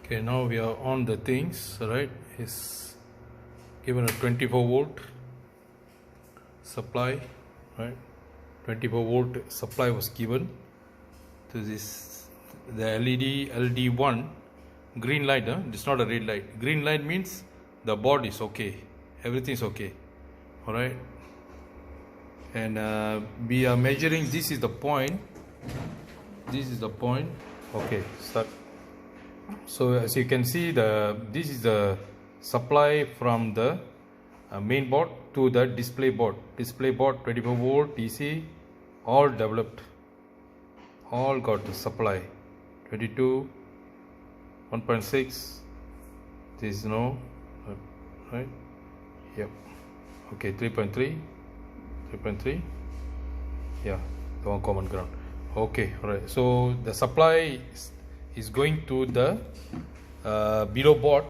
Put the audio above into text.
Okay, now we are on the things, right? It's given a 24 volt supply, right? 24 volt supply was given to this, the LED LD1 green light. It's not a red light. Green light means the board is okay, everything is okay. All right, and we are measuring. This is the point. This is the point. Okay, start. So as you can see, this is the supply from the main board to the display board. Display board 24 volt DC, all developed, all got the supply 22, 1.6. This is no, right? Yep. Okay, 3.3, 3.3. Yeah, the one common ground. Okay, all right. So the supply is going to the below board.